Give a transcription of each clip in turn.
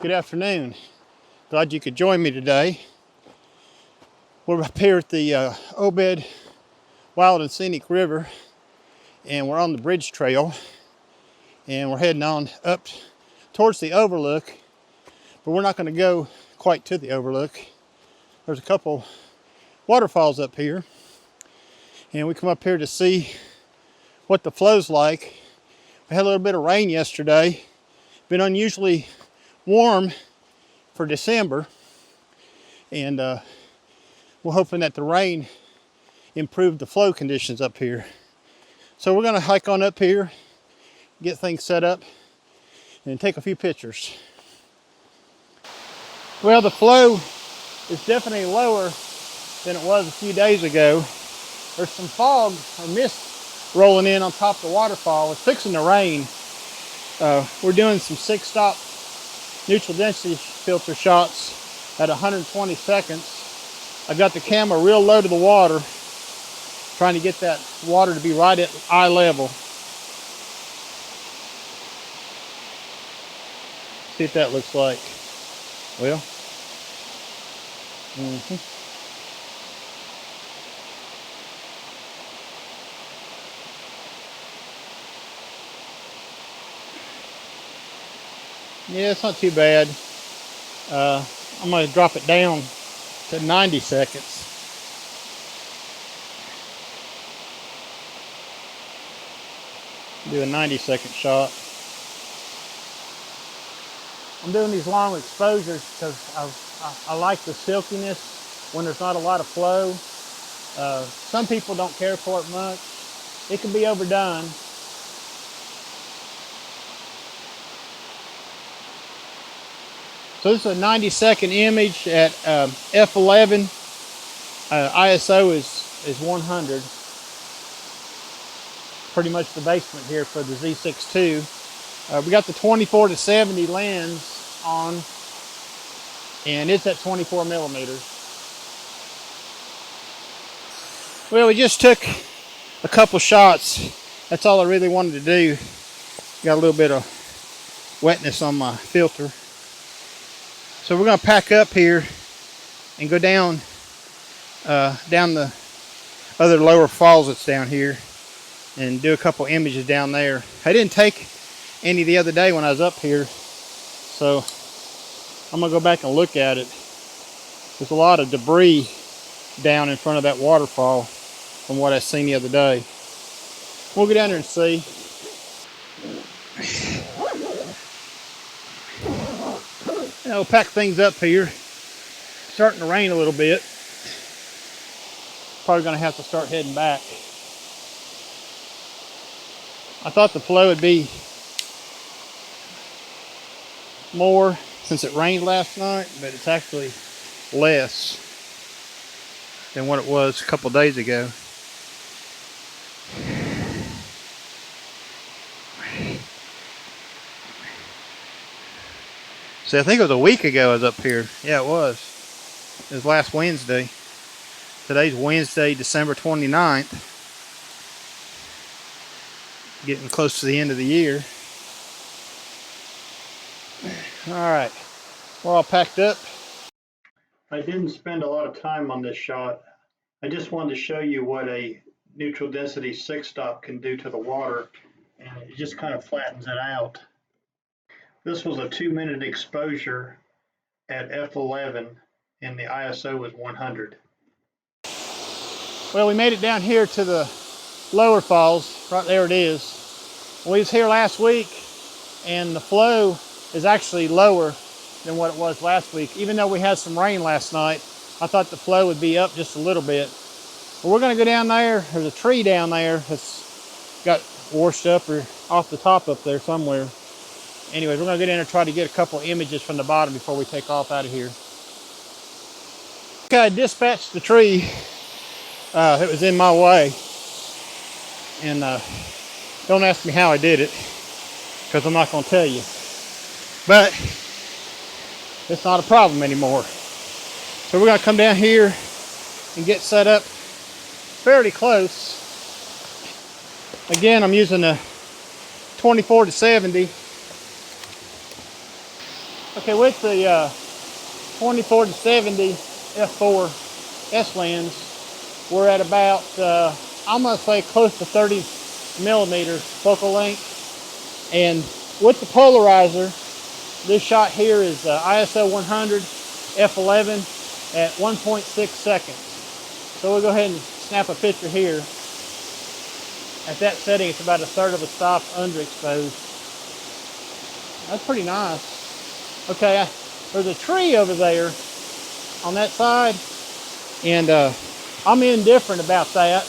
Good afternoon. Glad you could join me today. We're up here at the Obed Wild and Scenic River, and we're on the bridge trail, and we're heading on up towards the overlook, but we're not going to go quite to the overlook. There's a couple waterfalls up here, and we come up here to see what the flow's like. We had a little bit of rain yesterday. Been unusually warm for December, and we're hoping that the rain improved the flow conditions up here. So we're going to hike on up here, get things set up, and take a few pictures. Well, the flow is definitely lower than it was a few days ago. There's some fog or mist rolling in on top of the waterfall. It's fixing to rain. We're doing some 6-stop neutral density filter shots at 120 seconds. I've got the camera real low to the water, trying to get that water to be right at eye level. See what that looks like. Well, yeah, it's not too bad. I'm going to drop it down to 90 seconds. Do a 90-second shot. I'm doing these long exposures because I like the silkiness when there's not a lot of flow. Some people don't care for it much. It can be overdone. So this is a 90-second image at f11. ISO is 100. Pretty much the basement here for the Z6 II. We got the 24-70 lens on, and it's at 24 millimeters. Well, we just took a couple shots. That's all I really wanted to do. Got a little bit of wetness on my filter. So we're going to pack up here and go down the other lower falls that's down here and do a couple images down there. I didn't take any the other day when I was up here, so I'm going to go back and look at it. There's a lot of debris down in front of that waterfall from what I seen the other day. We'll go down there and see. We'll pack things up here. It's starting to rain a little bit. Probably going to have to start heading back. I thought the flow would be more since it rained last night, but it's actually less than what it was a couple days ago. See, I think it was a week ago I was up here. Yeah, it was. It was last Wednesday. Today's Wednesday, December 29th. Getting close to the end of the year. Alright, we're all packed up. I didn't spend a lot of time on this shot. I just wanted to show you what a neutral density 6-stop can do to the water, and it just kind of flattens it out. This was a 2-minute exposure at f11, and the ISO was 100. Well, we made it down here to the lower falls. Right there it is. We was here last week, and the flow is actually lower than what it was last week. Even though we had some rain last night, I thought the flow would be up just a little bit. But we're going to go down there. There's a tree down there that's got washed up or off the top up there somewhere. Anyways, we're going to get in and try to get a couple images from the bottom before we take off out of here. Okay, I dispatched the tree that was in my way. And don't ask me how I did it, because I'm not going to tell you. But it's not a problem anymore. So we're going to come down here and get set up fairly close. Again, I'm using a 24-70. Okay, with the 24 to 70 f4 S lens, we're at about, I'm gonna say close to 30 millimeters focal length. And with the polarizer, this shot here is ISO 100 f11 at 1.6 seconds. So we'll go ahead and snap a picture here. At that setting, it's about a third of a stop underexposed. That's pretty nice. Okay, there's a tree over there on that side, and I'm indifferent about that,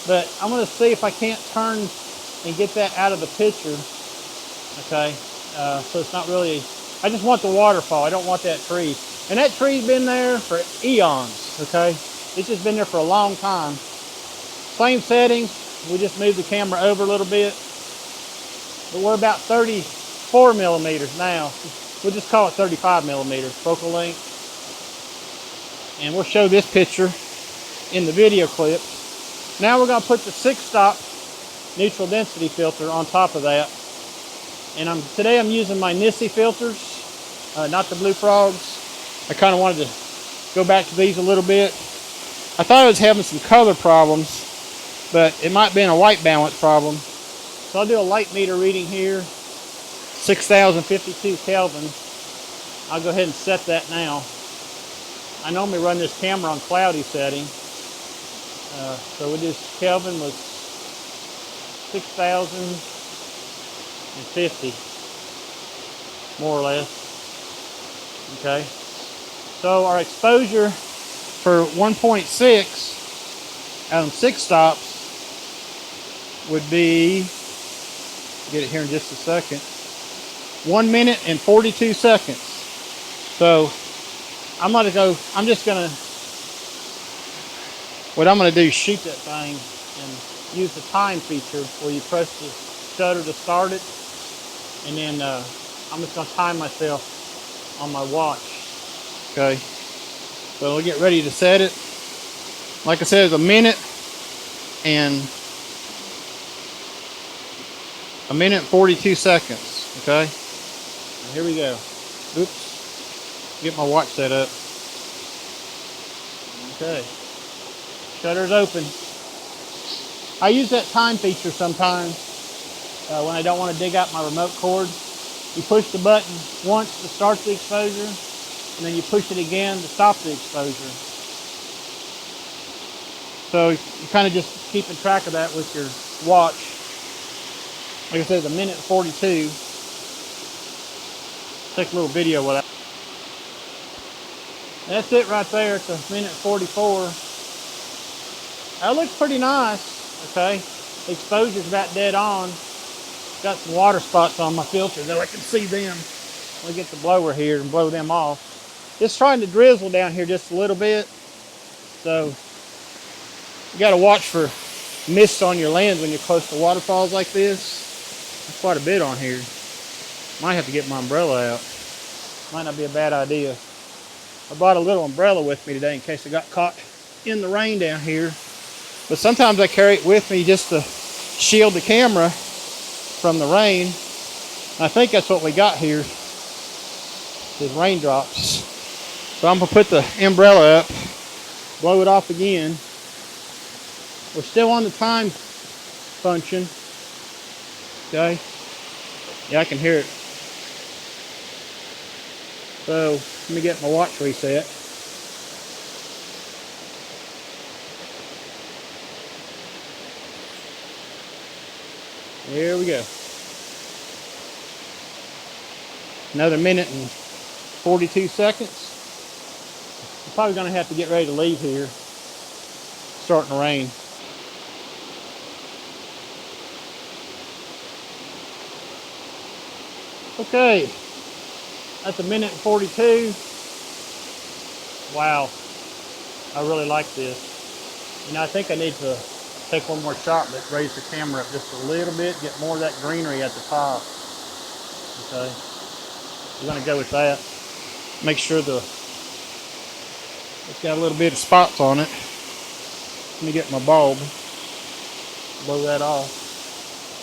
but I'm gonna see if I can't turn and get that out of the picture. Okay, so it's not really, I just want the waterfall, I don't want that tree. And that tree's been there for eons, okay? It's just been there for a long time. Same settings, we just moved the camera over a little bit, but we're about 34 millimeters now. We'll just call it 35 millimeters focal length. And we'll show this picture in the video clip. Now we're gonna put the 6-stop neutral density filter on top of that. And today I'm using my Nissi filters, not the Blue Frogs. I kind of wanted to go back to these a little bit. I thought I was having some color problems, but it might be a white balance problem. So I'll do a light meter reading here, 6,052 Kelvin. I'll go ahead and set that now. I normally run this camera on cloudy setting. So with this Kelvin was 6,050, more or less. Okay. So our exposure for 1.6 on 6 stops would be, get it here in just a second, 1 minute and 42 seconds. So I'm just gonna, what I'm gonna do is shoot that thing and use the time feature where you press the shutter to start it, and then I'm just gonna time myself on my watch. Okay, so we'll get ready to set it. Like I said, it's a minute and 42 seconds. Okay, and here we go. Oops, get my watch set up. Okay, shutter's open. I use that time feature sometimes when I don't want to dig out my remote cord. You push the button once to start the exposure, and then you push it again to stop the exposure. So you're kind of just keeping track of that with your watch. Like I said, it's a minute 42. Take a little video with that. That's it right there. It's a minute 44. That looks pretty nice. Okay, the exposure's about dead on. Got some water spots on my filter, though I can see them. I'll get the blower here and blow them off. Just trying to drizzle down here just a little bit. So you got to watch for mist on your lens when you're close to waterfalls like this. There's quite a bit on here. Might have to get my umbrella out. Might not be a bad idea. I brought a little umbrella with me today in case I got caught in the rain down here. But sometimes I carry it with me just to shield the camera from the rain. I think that's what we got here, is raindrops. So I'm gonna put the umbrella up, blow it off again. We're still on the time function. Okay. Yeah, I can hear it. So let me get my watch reset. Here we go. Another minute and 42 seconds. I'm probably going to have to get ready to leave here. It's starting to rain. Okay, that's a minute and 42. Wow, I really like this. You know, I think I need to take one more shot, but raise the camera up just a little bit, get more of that greenery at the top. Okay, we're gonna go with that. Make sure it's got a little bit of spots on it. Let me get my bulb, blow that off.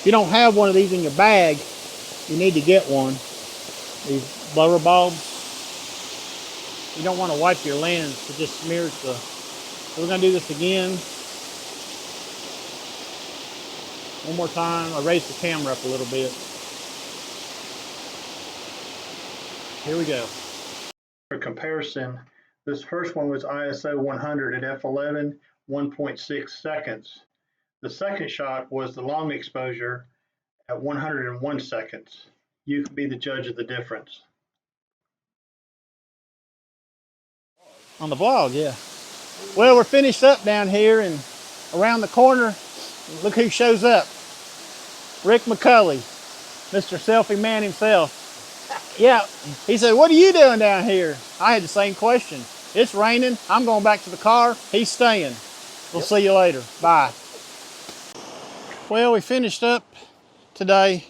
If you don't have one of these in your bag, you need to get one. These blower bulbs. You don't want to wipe your lens, it just smears the. So we're going to do this again. One more time. I raised the camera up a little bit. Here we go. For comparison, this first one was ISO 100 at f11, 1.6 seconds. The second shot was the long exposure at 101 seconds. You can be the judge of the difference. On the vlog, yeah. Well, we're finished up down here, and around the corner, look who shows up. Rick McCulley, Mr. Selfie Man himself. Yeah, he said, what are you doing down here? I had the same question. It's raining, I'm going back to the car, he's staying. We'll see you later, bye. Well, we finished up today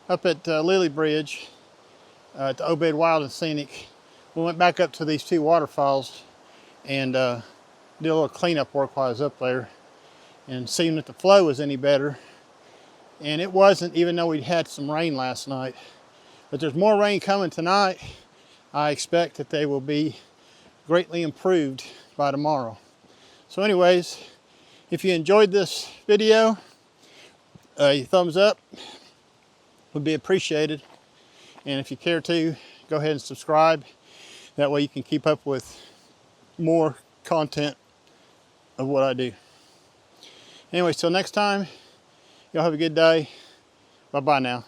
up at Lily Bridge at the Obed Wild and Scenic. We went back up to these two waterfalls and did a little cleanup work while I was up there and seeing if the flow was any better. And it wasn't, even though we had some rain last night. But there's more rain coming tonight. I expect that they will be greatly improved by tomorrow. So anyways, if you enjoyed this video, your thumbs up would be appreciated. And if you care to, go ahead and subscribe. That way you can keep up with more content of what I do. Anyways, till next time, y'all have a good day. Bye-bye now.